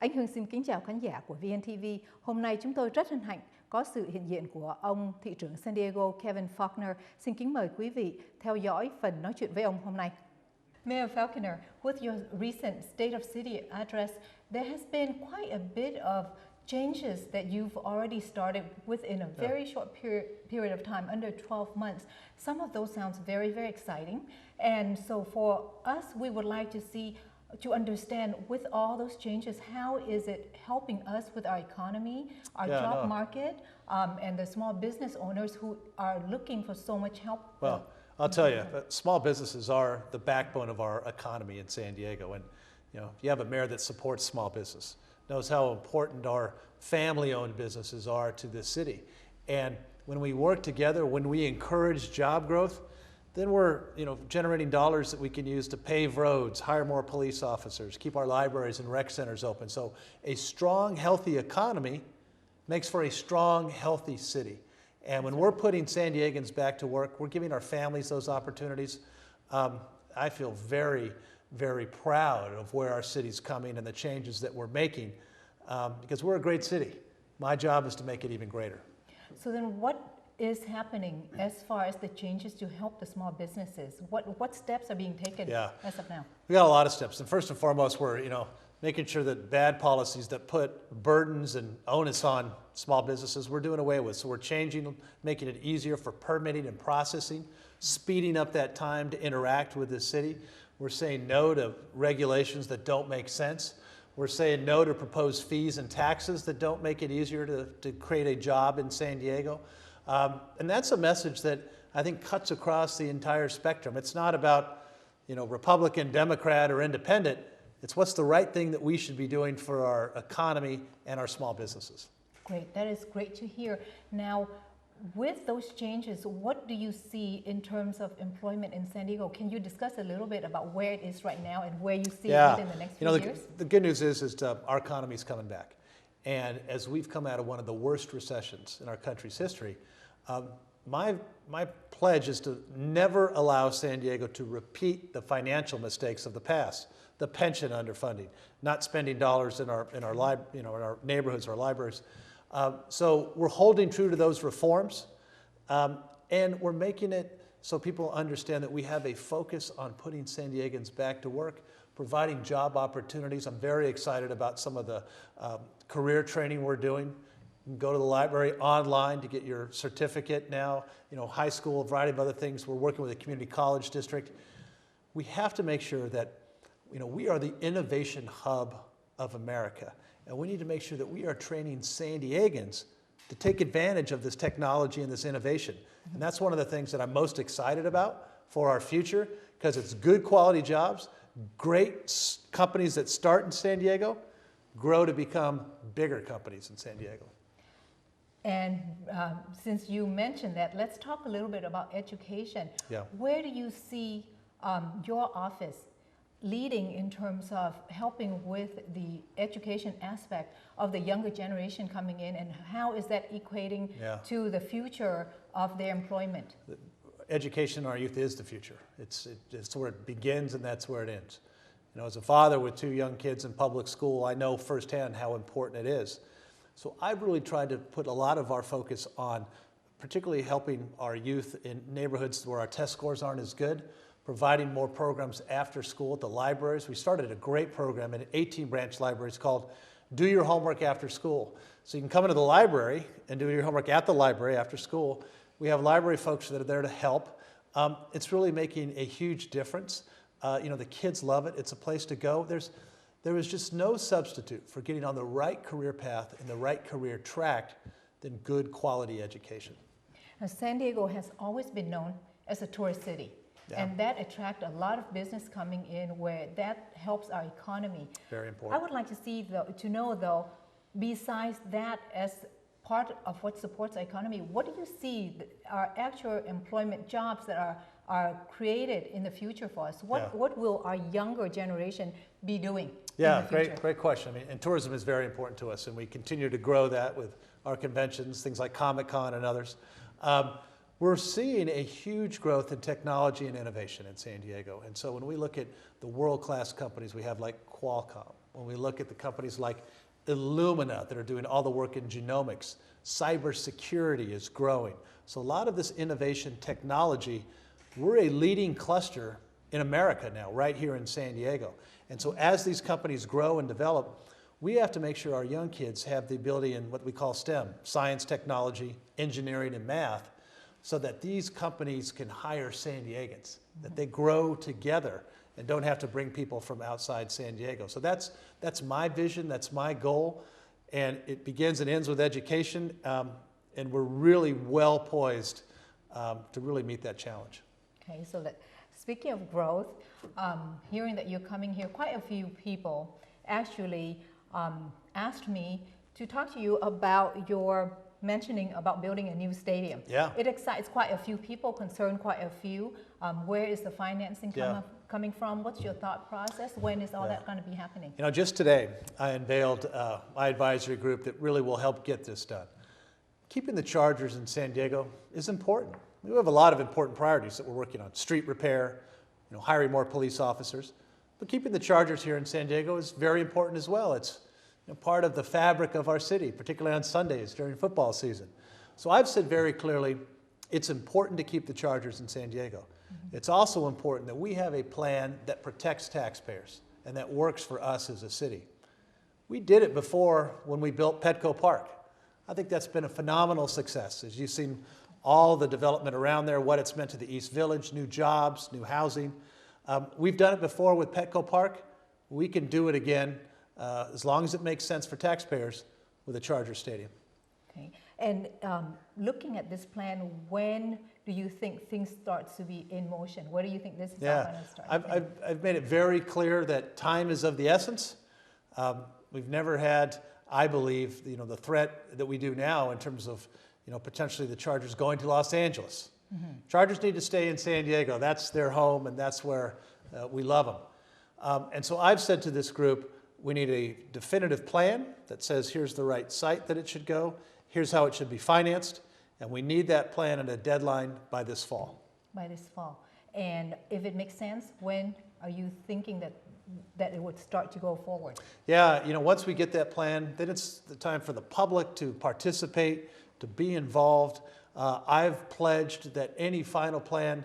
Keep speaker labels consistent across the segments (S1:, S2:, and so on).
S1: Anh Hưng xin kính chào khán giả của VNTV. Hôm nay chúng tôi rất hân hạnh có sự hiện diện của ông thị trưởng San Diego Kevin Faulconer. Xin kính mời quý vị theo dõi phần nói chuyện với ông hôm nay. Mayor Faulconer, with your recent State of City address, there has been quite a bit of changes that you've already started within a very short period of time, under 12 months. Some of those sounds very, very exciting. And so for us, we would like to understand with all those changes, how is it helping us with our economy, our job market, and the small business owners who are looking for so much help?
S2: Well, I'll tell you, small businesses are the backbone of our economy in San Diego. And you have a mayor that supports small business, knows how important our family-owned businesses are to this city. And when we work together, when we encourage job growth, then we're generating dollars that we can use to pave roads, hire more police officers, keep our libraries and rec centers open. So a strong, healthy economy makes for a strong, healthy city. And when we're putting San Diegans back to work, we're giving our families those opportunities. I feel very, very proud of where our city's coming and the changes that we're making because we're a great city. My job is to make it even greater.
S1: So then what is happening as far as the changes to help the small businesses? What steps are being taken as of now?
S2: We got a lot of steps. And first and foremost, we're making sure that bad policies that put burdens and onus on small businesses, we're doing away with. So we're changing, making it easier for permitting and processing, speeding up that time to interact with the city. We're saying no to regulations that don't make sense. We're saying no to proposed fees and taxes that don't make it easier to create a job in San Diego. And that's a message that I think cuts across the entire spectrum. It's not about, Republican, Democrat, or independent. It's what's the right thing that we should be doing for our economy and our small businesses.
S1: Great. That is great to hear. Now, with those changes, what do you see in terms of employment in San Diego? Can you discuss a little bit about where it is right now and where you see it within the next few years?
S2: The good news is our economy's coming back. And as we've come out of one of the worst recessions in our country's history, my pledge is to never allow San Diego to repeat the financial mistakes of the past, the pension underfunding, not spending dollars in our neighborhoods, our libraries. So we're holding true to those reforms, and we're making it so people understand that we have a focus on putting San Diegans back to work, providing job opportunities. I'm very excited about some of the career training we're doing. You can go to the library online to get your certificate now, high school, a variety of other things. We're working with a community college district. We have to make sure that we are the innovation hub of America. And we need to make sure that we are training San Diegans to take advantage of this technology and this innovation. And that's one of the things that I'm most excited about for our future, because it's good quality jobs, great companies that start in San Diego, grow to become bigger companies in San Diego.
S1: And since you mentioned that, let's talk a little bit about education.
S2: Yeah.
S1: Where do you see your office leading in terms of helping with the education aspect of the younger generation coming in, and how is that equating to the future of their employment?
S2: Education in our youth is the future. It's where it begins and that's where it ends. As a father with two young kids in public school, I know firsthand how important it is. So I've really tried to put a lot of our focus on particularly helping our youth in neighborhoods where our test scores aren't as good, providing more programs after school at the libraries. We started a great program at 18 branch libraries called Do Your Homework After School. So you can come into the library and do your homework at the library after school. We have library folks that are there to help. It's really making a huge difference. The kids love it. It's a place to go. There is just no substitute for getting on the right career path and the right career track than good quality education.
S1: Now, San Diego has always been known as a tourist city. Yeah. And that attracts a lot of business coming in, where that helps our economy.
S2: Very important.
S1: I would like to know, besides that as part of what supports our economy, what do you see are actual employment jobs that are created in the future for us? What will our younger generation be doing in the future?
S2: Great question. And tourism is very important to us, and we continue to grow that with our conventions, things like Comic-Con and others. We're seeing a huge growth in technology and innovation in San Diego. And so when we look at the world-class companies we have like Qualcomm, when we look at the companies like Illumina that are doing all the work in genomics. Cybersecurity is growing. So a lot of this innovation technology, we're a leading cluster in America now, right here in San Diego. And so as these companies grow and develop, we have to make sure our young kids have the ability in what we call STEM, science, technology, engineering, and math, so that these companies can hire San Diegans, that they grow together and don't have to bring people from outside San Diego. So that's my vision, that's my goal, and it begins and ends with education, and we're really well poised to really meet that challenge.
S1: Okay, so speaking of growth, hearing that you're coming here, quite a few people actually asked me to talk to you about your mentioning about building a new stadium.
S2: Yeah.
S1: It excites quite a few people, concerned quite a few. Where is the financing coming from? What's your thought process? When is all that going to be happening?
S2: You know, just today, I unveiled my advisory group that really will help get this done. Keeping the Chargers in San Diego is important. We have a lot of important priorities that we're working on. Street repair, you know, hiring more police officers. But keeping the Chargers here in San Diego is very important as well. It's part of the fabric of our city, particularly on Sundays during football season. So I've said very clearly, it's important to keep the Chargers in San Diego. Mm-hmm. It's also important that we have a plan that protects taxpayers and that works for us as a city. We did it before when we built Petco Park. I think that's been a phenomenal success. As you've seen all the development around there, what it's meant to the East Village, new jobs, new housing. We've done it before with Petco Park. We can do it again as long as it makes sense for taxpayers with a Charger Stadium.
S1: Okay. And looking at this plan, when do you think things start to be in motion? Where do you think this is all going to start?
S2: I've made it very clear that time is of the essence. We've never had, I believe, the threat that we do now in terms of potentially the Chargers going to Los Angeles. Mm-hmm. Chargers need to stay in San Diego. That's their home, and that's where we love them. And so I've said to this group, we need a definitive plan that says here's the right site that it should go, here's how it should be financed, and we need that plan and a deadline by this fall.
S1: By this fall. And if it makes sense, when are you thinking that it would start to go forward?
S2: Yeah, once we get that plan, then it's the time for the public to participate, to be involved. I've pledged that any final plan,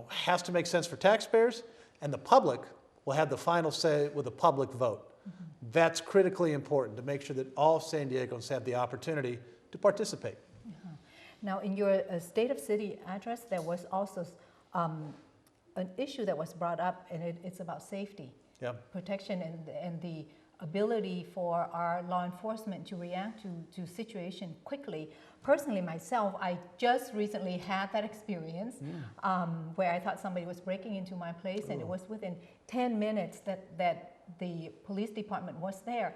S2: has to make sense for taxpayers, and the public will have the final say with a public vote. Mm-hmm. That's critically important to make sure that all San Diegans have the opportunity to participate.
S1: Uh-huh. Now, in your State of City address, there was also an issue that was brought up, and it's about safety, protection, and the ability for our law enforcement to react to situation quickly. Personally, myself, I just recently had that experience where I thought somebody was breaking into my place, and it was within 10 minutes that the police department was there.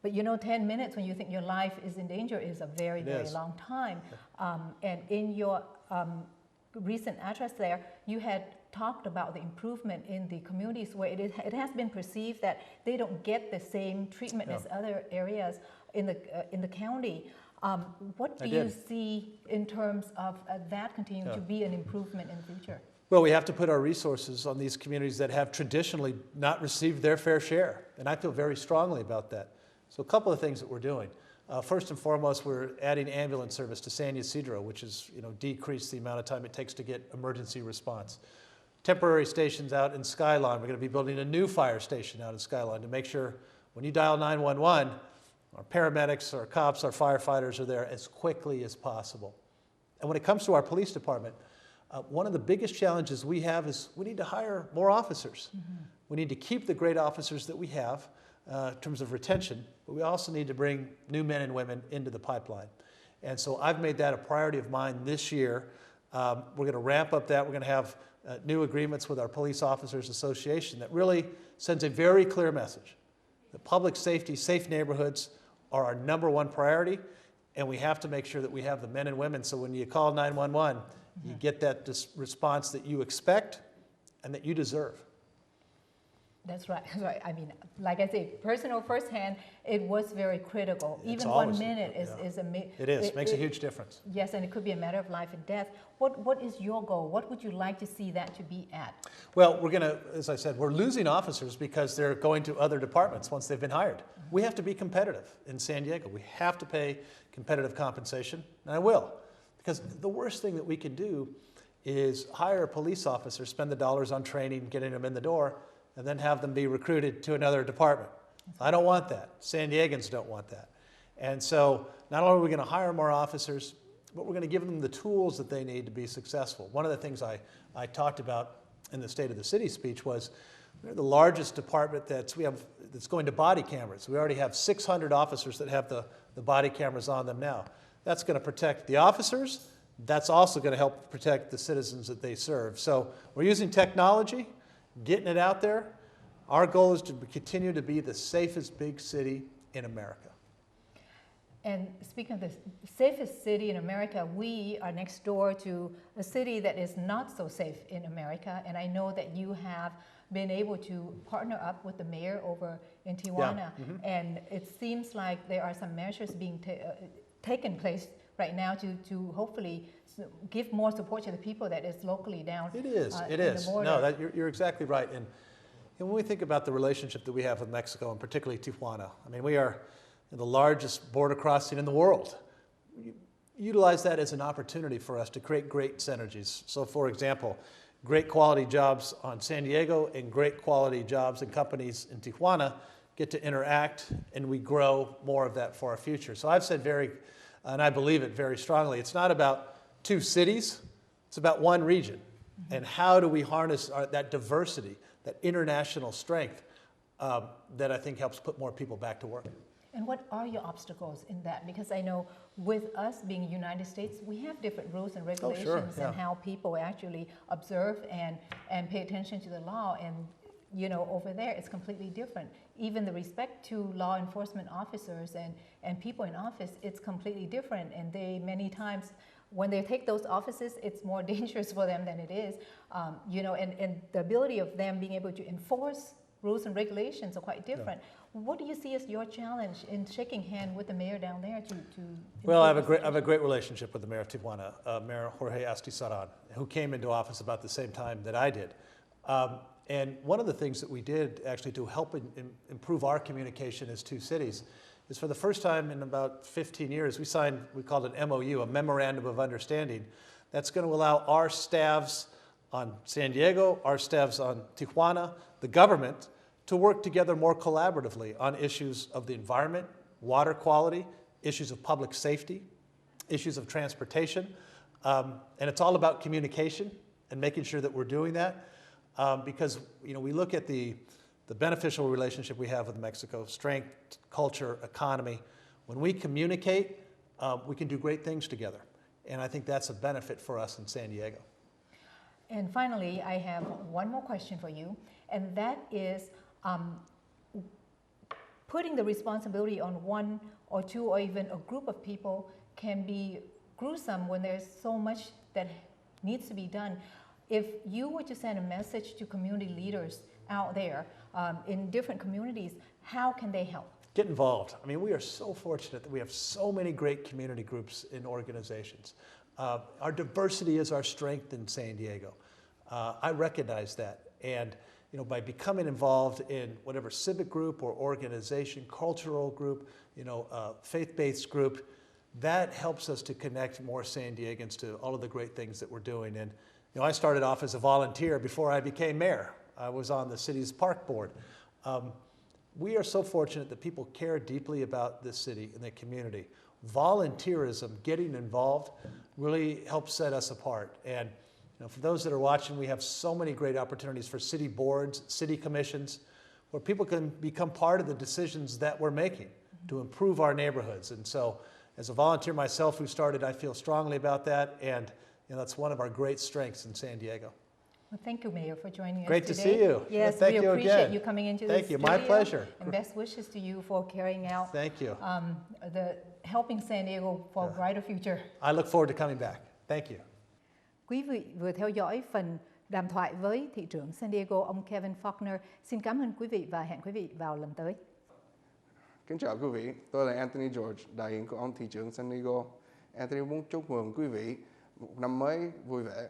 S1: But 10 minutes when you think your life is in danger is a very, very long time. And in your recent address there, you had talked about the improvement in the communities where it has been perceived that they don't get the same treatment as other areas in the county. What do you see in terms of that continuing to be an improvement in the future?
S2: Well, we have to put our resources on these communities that have traditionally not received their fair share, and I feel very strongly about that. So a couple of things that we're doing. First and foremost, we're adding ambulance service to San Ysidro, which is decreased the amount of time it takes to get emergency response. Temporary stations out in Skyline. We're going to be building a new fire station out in Skyline to make sure when you dial 911, our paramedics, our cops, our firefighters are there as quickly as possible. And when it comes to our police department, one of the biggest challenges we have is we need to hire more officers. Mm-hmm. We need to keep the great officers that we have in terms of retention, but we also need to bring new men and women into the pipeline. And so I've made that a priority of mine this year. We're going to ramp up that. We're going to have new agreements with our Police Officers Association that really sends a very clear message. The public safety, safe neighborhoods are our #1 priority, and we have to make sure that we have the men and women so when you call 911, you get that response that you expect and that you deserve.
S1: That's right. That's right. I mean, like I say, personal, firsthand, it was very critical.
S2: It's
S1: Even
S2: always,
S1: 1 minute
S2: yeah.
S1: is
S2: It is. Makes a huge difference.
S1: Yes, and it could be a matter of life and death. What is your goal? What would you like to see that to be at?
S2: Well, we're going to, as I said, we're losing officers because they're going to other departments once they've been hired. Mm-hmm. We have to be competitive in San Diego. We have to pay competitive compensation, and I will. Because the worst thing that we can do is hire a police officer, spend the dollars on training, getting them in the door, and then have them be recruited to another department. I don't want that. San Diegans don't want that. And so not only are we going to hire more officers, but we're going to give them the tools that they need to be successful. One of the things I talked about in the State of the City speech was we're the largest department that's going to body cameras. We already have 600 officers that have the body cameras on them now. That's going to protect the officers. That's also going to help protect the citizens that they serve. So we're using technology, getting it out there. Our goal is to continue to be the safest big city in America.
S1: And speaking of the safest city in America, we are next door to a city that is not so safe in America. And I know that you have been able to partner up with the mayor over in Tijuana.
S2: Yeah. Mm-hmm.
S1: And it seems like there are some measures being taken place right now to hopefully give more support to the people that is locally down.
S2: It is. It is. No, you're exactly right. And when we think about the relationship that we have with Mexico, and particularly Tijuana, I mean, we are the largest border crossing in the world. Utilize that as an opportunity for us to create great synergies. So, for example, great quality jobs on San Diego and great quality jobs and companies in Tijuana get to interact, and we grow more of that for our future. So I've said and I believe it very strongly, it's not about two cities, it's about one region. Mm-hmm. And how do we harness that diversity, that international strength that I think helps put more people back to work.
S1: And what are your obstacles in that? Because I know with us being United States, we have different rules and regulations.
S2: Oh, sure. Yeah.
S1: And how people actually observe and pay attention to the law. And, you know, over there, it's completely different. Even the respect to law enforcement officers and people in office, it's completely different. And they, many times, when they take those offices, it's more dangerous for them than it is. You know, and the ability of them being able to enforce rules and regulations are quite different. Yeah. What do you see as your challenge in shaking hand with the mayor down there to
S2: Well, I have a great relationship with the mayor of Tijuana, Mayor Jorge Astizaran, who came into office about the same time that I did. And one of the things that we did actually to help improve our communication as two cities is for the first time in about 15 years, we signed, we called it MOU, a Memorandum of Understanding, that's going to allow our staffs on San Diego, our staffs on Tijuana, the government, to work together more collaboratively on issues of the environment, water quality, issues of public safety, issues of transportation. And it's all about communication and making sure that we're doing that. Because we look at the beneficial relationship we have with Mexico, strength, culture, economy. When we communicate, we can do great things together. And I think that's a benefit for us in San Diego.
S1: And finally, I have one more question for you, and that is putting the responsibility on one or two or even a group of people can be gruesome when there's so much that needs to be done. If you were to send a message to community leaders out there in different communities, how can they help?
S2: Get involved. I mean, we are so fortunate that we have so many great community groups and organizations. Our diversity is our strength in San Diego. I recognize that. And by becoming involved in whatever civic group or organization, cultural group, faith-based group, that helps us to connect more San Diegans to all of the great things that we're doing. And I started off as a volunteer before I became mayor. I was on the city's park board. We are so fortunate that people care deeply about this city and the community. Volunteerism, getting involved, really helps set us apart. And for those that are watching, we have so many great opportunities for city boards, city commissions, where people can become part of the decisions that we're making to improve our neighborhoods. And so, as a volunteer myself who started, I feel strongly about that, and that's one of our great strengths in San Diego.
S1: Well, thank you, Mayor, for joining us
S2: today. Great to see you.
S1: Yes,
S2: thank
S1: we
S2: you
S1: appreciate
S2: again.
S1: you coming into
S2: Thank
S1: the
S2: you.
S1: studio.
S2: My pleasure.
S1: And best wishes to you for carrying out
S2: thank you.
S1: Helping San Diego for a brighter future.
S2: I look forward to coming back. Thank you.
S1: Quý vị vừa theo dõi phần đàm thoại với thị trưởng San Diego, ông Kevin Faulconer. Xin cảm ơn quý vị và hẹn quý vị vào lần tới.
S3: Kính chào quý vị, tôi là Anthony George, đại diện của ông thị trưởng San Diego. Anthony muốn chúc mừng quý vị một năm mới vui vẻ.